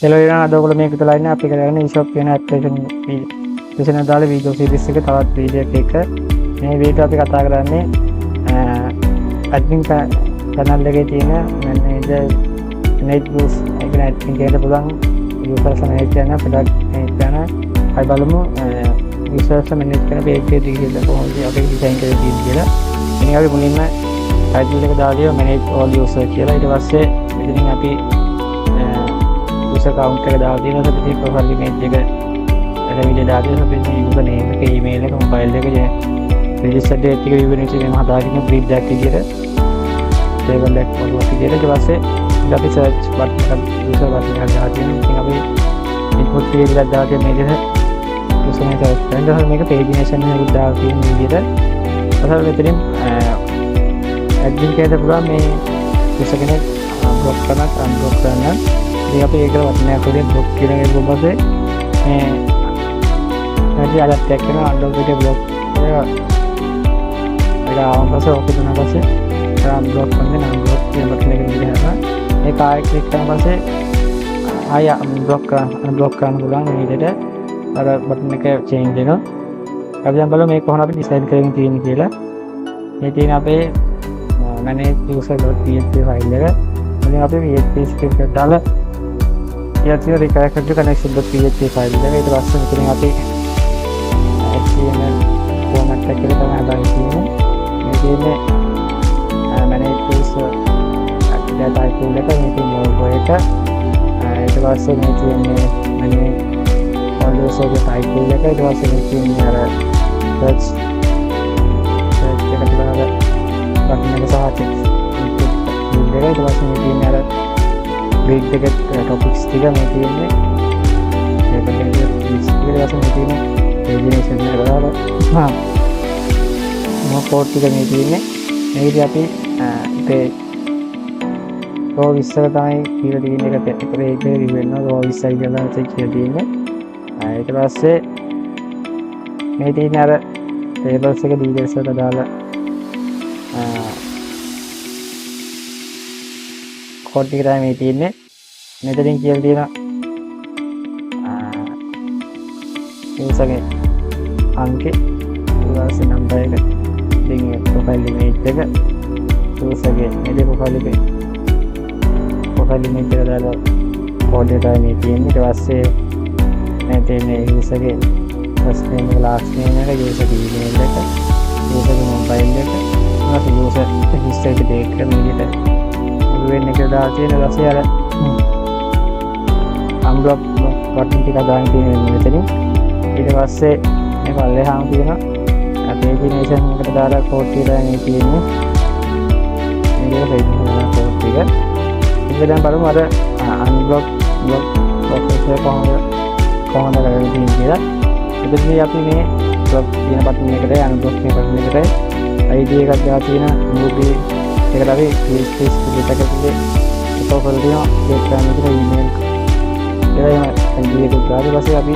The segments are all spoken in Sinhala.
හෙලෝ එවන අද ඔයගොල්ලෝ මේක තුලලා ඉන්නේ අපි කරගෙන eShop කියන ඇප්ලිකේෂන් එක දාලා වීඩියෝ සීරීස් එක තවත් වීඩියෝ එකක මේ වීඩියෝ අපි කතා කරන්නේ ඇඩ්මින් channel එකේ තියෙන manager manage views එක ගැන ඇඩ්මින් කියන්න පුළුවන් users manage කරන product manage කරන අපි බලමු users manage කරන page එක දිගට කොහොමද අපි design කරලා තියෙන්නේ කියලා. ඉතින් අපි මුලින්ම title එක දාලා manage all user කියලා. ඊට පස්සේ මෙතනින් අපි account එක දාලා තියෙනවා. අපි profile image එක video දාලා තියෙනවා. අපි user name එක email එක mobile එක register date එක විවරණ එක එහෙම හදාගෙන brief එකක් විදියට table එකක් වගේ විදියට ඊට පස්සේ අපි search button එක user button එකක් දාලා තියෙනවා. ඉතින් අපි input field එකක් දාලා තියෙන විදිහට user name search කරනවා. මේක pagination එකක් දාලා තියෙන විදිහට අසල් මෙතනින් admin කෙනෙක්ට පුළුවන් මේ user කෙනෙක් block කරනත් unblock කරනත් ඉතින් අපි ඒකට වචනයක් වලින් block කියන එක ගොබසේ මේ නැති අලත් එක්ක කරන unblock එක block ඒක ආවම පස්සේ ඔක දුන්නා පස්සේ unblock කරන්නේ unblock කියන බටන් එක විදිහට ඒක ආයෙ ක්ලික් කරන පස්සේ ආයෙ unblock කරන්න පුළුවන් මේ විදිහට අර බටන් එක change වෙනවා. අපි දැන් බලමු මේ කොහොමද අපි design කරගෙන තියෙන්නේ කියලා. මේ තියෙන අපේ manage user.php file එක. ඉතින් අපි php script එක දාලා ඊට recurrent connection.php file එක. ඊට පස්සේ මෙතනින් අපි HTML format එක කියලා තමයි හදාගෙන තියෙන්නේ. මේ තියෙන්නේ manage user data type එක මේකේ logo එක. ඊට පස්සේ මේ තියෙන්නේ manage all user type එක. ඊට පස්සේ මේ තියෙන්නේ අර search එක තිබුණාද බටන් එක සහ text field එක. ඊට පස්සේ මේ තියෙන්නේ අර grid එක topics ටික මේ තියෙන්නේ මේක ඊට පස්සේ මේ තියෙන්නේ pagination එක දාලා මොකෝඩ් ටික මේ තියෙන්නේ මේකදී අපි අපේ row 20 තමයි කියලා තියෙන එක පෙරේට රිවෙන්න row 20 කියලා කියලා තියෙන්නේ. ඊට පස්සේ මේ තියෙන අර tables එක details එක දාලා code එක තමයි මේ තියෙන්නේ. මෙතනින් කියලා තියෙනවා userගේ අංකේ ඊළඟ number එක ඉතින් profile image එක userගේ මේ profile image එක දාලා code එක තමයි මේ තියෙන්නේ. ඊට පස්සේ මේ තියෙන්නේ userගේ first name එක last name එක userගේ email එක userගේ mobile එක ඊට user history එක දෙක විදිහට වෙන එක දාලා තියෙන ඊපස්සේ අර unblock button ටික දාන්න තියෙන මෙතනින්. ඊට පස්සේ මේ පල්ලෙහාම තියෙන pagination එකට දාලා code ටික මේ තියෙන්නේ. මේක pagination code ටික. ඉතින් දැන් බලමු අර unblock process එක කොහොමද කරන්නේ කියලා. එතනදී අපි මේ block කියන button එකට unblock කියන button එකට ID එකක් දාලා තියෙන movie එකට අපි php script එකකදී ඒක කරලා දෙයක් ගන්න විදිහට email එකම ID එකක් දාලා ඊපස්සේ අපි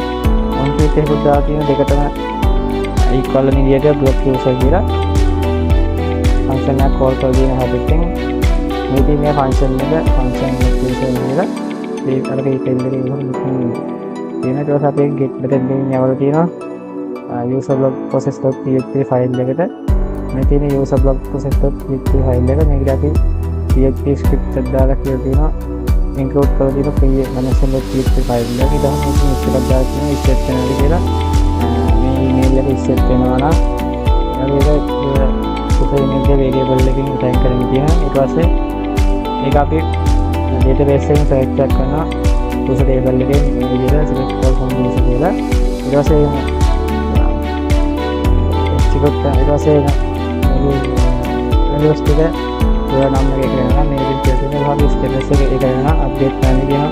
on click එකක් දාලා තියෙන දෙකටම equal වෙන විදිහට block user කියලා function එකක් call කරලා දෙන හැබැයි මේ තියෙන function එක function block user කියලා ඒ අර මේ දෙල්ලේ තියෙන ඊට පස්සේ අපි get button එකෙන් යවලා තියෙනවා user block process.php file එකට. මේ තියෙන user block process.php file එක මේකට අපි php script එකක් දාලා කියලා තියෙනවා include කරලා තියෙන free connection.php file එක. ඊට පස්සේ මේක දාලා තියෙනවා set වෙනවා කියලා මේ email එක set වෙනවා නම් ඒක email variable එකකින් type කරන්න කියනවා. ඊට පස්සේ මේක අපි database එකෙන් search එකක් කරනවා user table එකේ මේ විදිහට select from user කියලා. ඊට පස්සේ ඊට පස්සේ values ටික ඒවා නම් එක කරනවා මේ විදිහට තියෙනවා status එක ඒක කරනවා update කරන්න කියනවා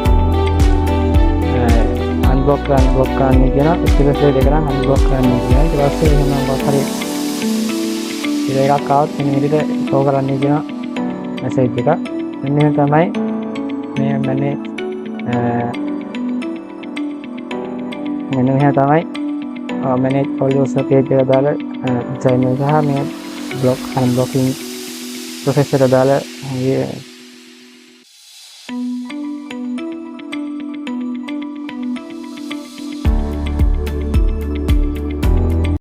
unblock කරන්න කියනවා status එක කරනවා unblock කරන්න කියනවා. ඊට පස්සේ එහෙනම් මොකක් හරි එකක් ආවොත් මේ විදිහට show කරන්න කියනවා message එක. මෙන්න තමයි මේ මෙන්න මෙහෙම තමයි manage all user page එක දාලා design එක සහ මේ block unblocking process එක දාලා